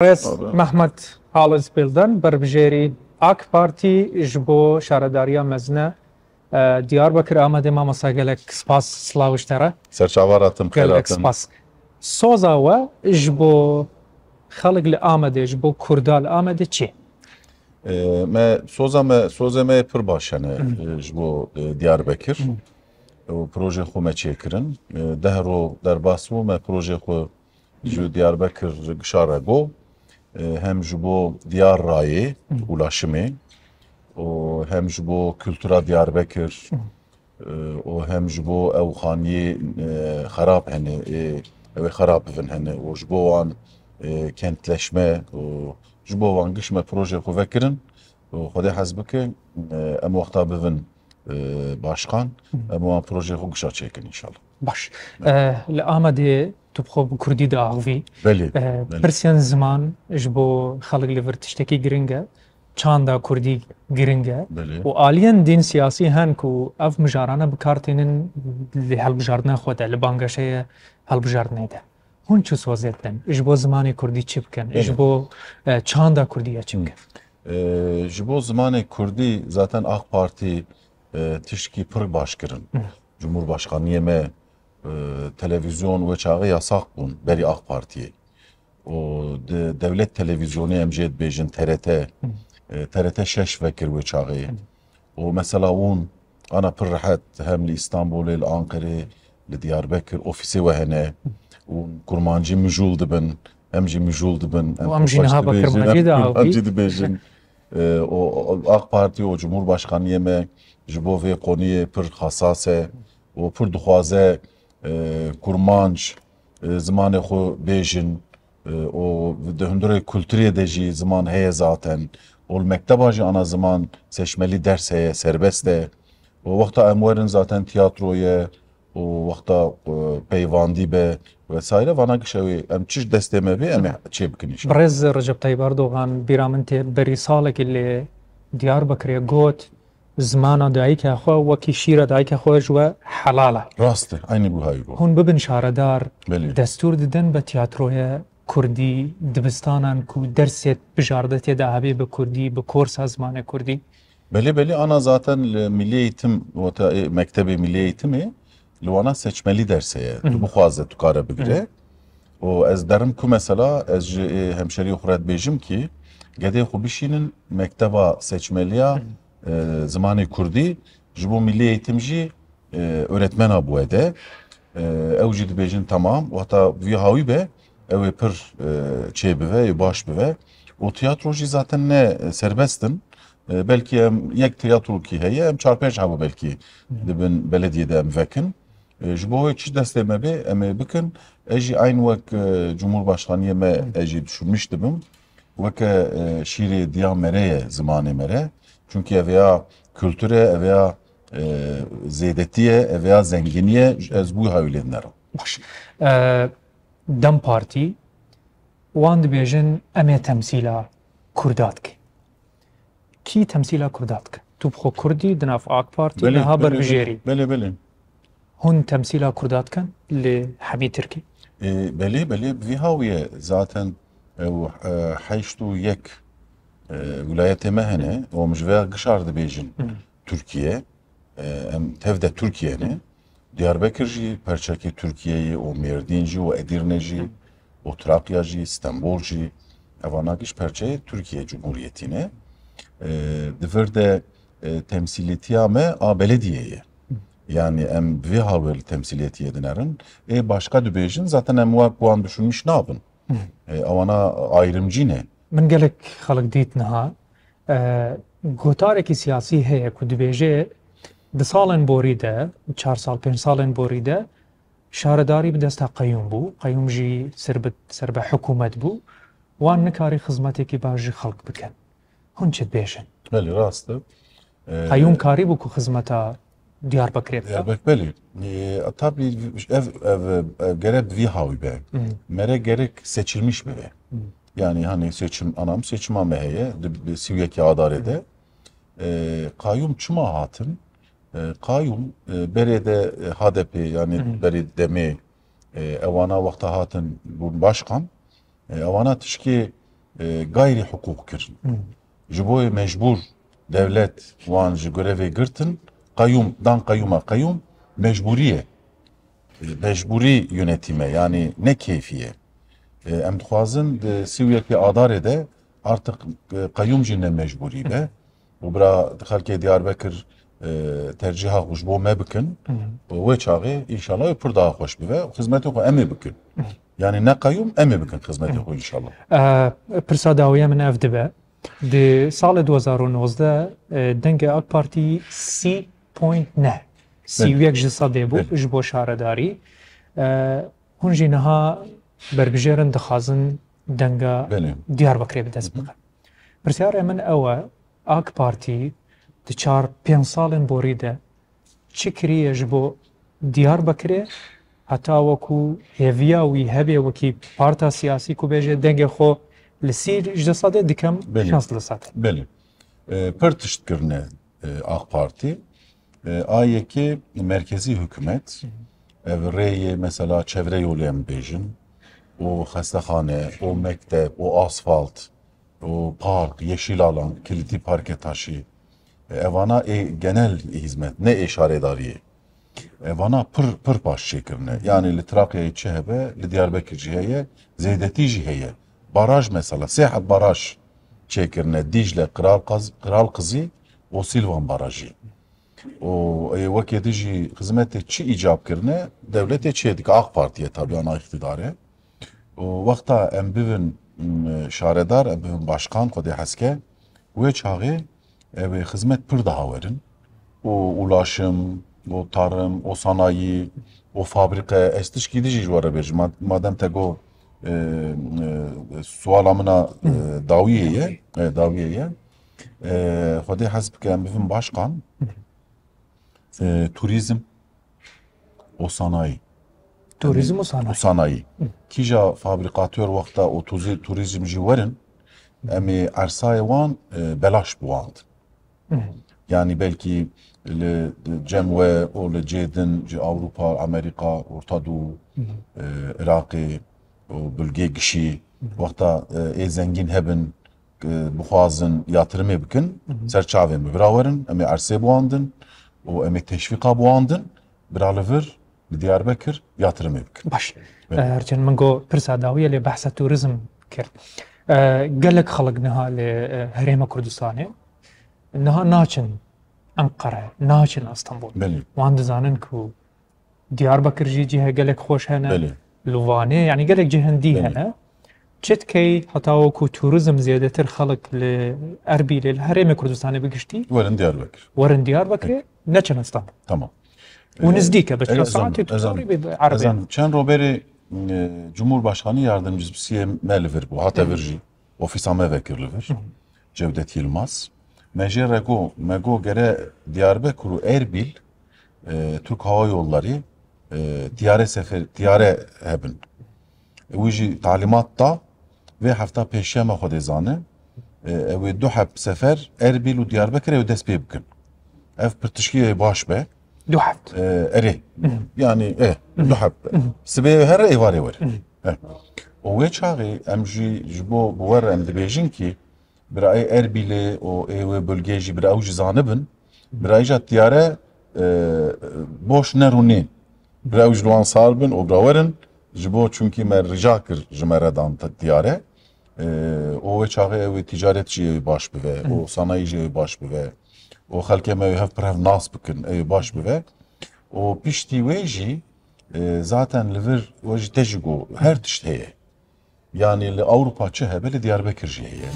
Res Mehmet Halızbil'den berbijeri AK Parti jbo şaradariya mezne Diyarbakır amade ma masagelek spas slaviştera serçavaratım gelek spas soza ve jbo xalq li amade jbo kurdal amade çi me soza me pir başane jbo Diyarbakır o proje xu me çekirin dehro derbasmu me proje xu ji Diyarbakır gişara go hem ji bo diyar rayê ulaşımê o hem ji bo kültura Diyarbakır o hem ji bo ew xaniyê xerab hene ew xerab bibin hene o ji bo wan kentleşme o ji bo wan giş me proje xwe vekirin o Xwedê hez bike em wexta bibin başkan em wan proje xwe gişa çêkin înşallah. baş li amade tu bixwe Kurdî de avî Belê pirsiyan ziman ji bo xalq li vir tiştekî giring e çanda Kurdî giring e û aliyên din siyasî hen ku ev mijarane bi kar tênin li helbijardina xwe de li bangeşeyê helbijardinê de hûn çi sozet din ji bo zimanê Kurdî çi bikin ji bo çanda Kurdî çi bikin ji bo zimanê Kurdî zaten AK Parti tişkî pir baş kirin Cumhurbaşkaniyê me televizyon ve çağı yasak bun beri AK Parti'ye. O devlet televizyonu emciyet bejin TRT 6 vekir ve çağı. O mesela un ana pir rahat hem li İstanbul li Ankara li Diyarbakır ofisi ve hene un kurmancı müjul dibin emci müjul dibin emci niha bakırmacı da emci dibejin o AK Parti o Cumhurbaşkaniyê me ji bo vê koniyê pir hasase o pir dixwaze kurmanc zimanê xwe bêjin o di hundirê kulturê de jî ziman heye zaten ol mekteba jî ana ziman seçmelî ders heye serbest e o wexta em werin zaten tiyatroye o wexta peywandî be vesaire vana giş ew em çi destê me bê em ê çê bikin înşallah. Birêz Recep Tayyip Erdoğan bîra min tê berî salekê li Diyarbakırê got zimana dayîka xwe wekî şîra dayîka xwe ji we helal e. Rast e aynî bu hayî got. Hûn bibin şaredar Belê. destûr didin be tiyatroya Kurdî dibistanan ku dersê bijarde tê de hebê bi Kurdî bi korsa zimanê Kurdî. Belê ana zaten Milli Eğitim Mektebi Milli Eğitimê li wana seçmelî ders heye. Tu bixwaze tu kare bigire. O ez derim ku mesela ez ji hemşeriyê xwe re dibêjim ki gedê xwe bişînin mekteba seçmeliya zimanê Kurdî ji bo Milli Eğitim jî öğretmena bûye de ew jî dibêjin tamam weta vî hawî be ew ê pir çê bive baş bive o tiyatro jî zaten ne serbestin belki em yek tiyatro ki heye em 4-5 hava belki dibin belediyede em vekin ji bo çi destê me bê em ê bikin ez jî aynı wek Cumhurbaşkaniyê me ez jî düşünmüş dibim weke şîrê diya mere ye zimanê mere çünkü ev ya kültüre ev ya zêdetiye ev ya zenginiye ez bû hewlên nerim. Baş. Dem Partî wan dibêjin em ê temsîla Kurdat ke. Kî temsîla Kurdat ke? Tu bixwe Kurdî di nav AK Partî niha berbijêrî. Belê. Hûn temsîla Kurdat kin li hemî Tirkî. Belê vî hawiye zaten ew heşt û yek wilayetê me hene o ji vê gişar dibêjin Türkiye em tev de Türkiye'ne Diyarbakır jî perçekê Türkiye'yê o Mêrdîn jî o Edirne jî o Trakya jî İstanbul jî evana giş perçeyê Türkiye Cumhuriyeti'ne divir de temsiliyetiya me a belediyeye yani em vê hawil temsiliyetiye dinerin başka dibêjin zaten em wan düşünmüş nabin evana ayrımcî ne Min gelek xalq dît niha gotarekî siyasî heye ku dibêje di salên borî de 4 sal 5 salên borî de şaredarî bi desta Qeyyûm bû Qeyyûm jî ser bi hikûmet bû wan nikarî xizmetekî baş ji xalq bikin hûn çi dibêjin belê rast e Qeyyûm karî bû ku xizmeta Diyarbakırê belê tabii ev gerek vî hawî be mere gerek seçilmiş be yani hani seçim ame heye siviyekî adarede Qeyyûm çima hatin Qeyyûm berê de HDP yani berê demê evana wexta hatin bûn başkan evana tişkî gayri hukuk kirin. Ji bo mecbur devlet wan ji görevê girtin, kayyum dan kayyuma kayyum mecburiye. Mecburi yönetime yani ne keyfiye. Em dixwazin di Siwiyekê adarê de artık kayyum jî ne mecburî be. û bira di xelkê Diyarbekir terciha xwe ji bo me bikin. Wê çaxê înşallah pir daha xweş bibe. Xizmetê xwe em ê bikin. Yani ne kayyum em ê bikin xizmetê xwe înşallah. Pirsa dawiya min ev dibe. Di salê 2019 dengê AK Partî 30.9 31 ji sedê bû ji bo şaredarî. Hûn jî niha berbijêrin dixwazin denga Diyarbekirê bi dest bixin. Pirsyarê min ew e AK Partî di 4-5 salên borî de çi kiriye ji bo Diyarbekirê heta wekû hêviya wî hebe wekî parta siyasî ku bêje dengê xwe li sîr ji sedê dikem şans li sedê. Belê. Pir tişt kirine AK Parti. Ayekê merkezî hükümet ev rêyê mesela çevre yolê em bêjin, o xestexane, o mektep, o asfalt, o park, yeşil alan, kilitli parke taşı, evana genel hizmet, ne eşaredariyê. Evana pir baş çekirine. Yani li Trakya'yê çi hebe, li Diyarbekir jî heye, Zeydetî jî heye. Baraj mesela, sêhet baraj çekirine, Dicle, Kralkızı, o Silvan barajı. O wekê de jî xizmetê çi icab kirine, devletê çi dike AK Partiye tabii ana iktidarê. O wexta em bibin şaredar, em bibin başkan xwedê heske, wê çaxê ev xizmet pir daha werin. O ulaşım, o tarım, o sanayi, o fabrika, ez tişkî dijî ji were bêjim. Madem te got suala mina dawiyê ye, xwedê hez bike em bibin başkan, turizm, o sanayi. Turizm û sanayi. Kîja fabrikatör wexta o turizm jî werin, em ê ersayê wan belaş biwand. Yani belki li cem we o li cêdin ji Avrupa, Amerika, Orta Doğu, Iraqê, o bölgê gişî wexta ê zengîn hebin bixwazin yatırımê bikin, serçavên me bira werin, em ê ersê biwandin, û em ê teşvîqa biwandin, bira li vir li Diyarbekir yatırımê bikin. Baş. Herçend min got pirsa dawiya lê behsa turizm kir. Gelek xelk niha li Herêma Kurdistanê niha naçin Enqere, naçin İstanbul. Wan dizanin ku Diyarbekir jî cihê gelek xweş hene, li Wanê yani gelek cihindî hene. Çetkey heta wekû turizm zêdetir xelk li Erbilê li Herêma Kurdistanê bigiştî. Werin Diyarbekirê neçin İstanbul. Tamam. û nizdik e bi saetê tutarî bê erbê. Çend roberê Cumhurbaşkanı Yardımcısı me li vir bû, hate vir jî ofîsa me vekir li vir, Cevdet Yılmaz. Me jê re me got gere Diyarbekir û Erbil Türk Hava Yolları tiyare hebin. Wî jî talimat da vê hefta pêşiya me xwedê zane, ew ê du heb sefer Erbil û Diyarbekirê ew dest pê bikin. Ev pirtişkiyê baş be. Du heft. Erê. Yani du heb. Sibê her êvarê were. O wê çaxê em ji bo bi wer em dibêjin ki birayê Erbilê û ê bölgê jî bira ew jî zanibin, birayê ja tiyare boş nerûnên. Bira ew ji wan sal bin û bira werin ji bo çunkî me rica kir ji me re dan tiyare. O wê çaxê ew ê ticaret jî ew baş bibe, o sanayî jî ew baş bibe. O xelkê me ew hev pir hev nas bikin, ew baş bibe. O piştî wê jî zaten li vir we jî te jî got her tişt heye. Yani li Avrupa çi hebe li Diyarbekir jî heye.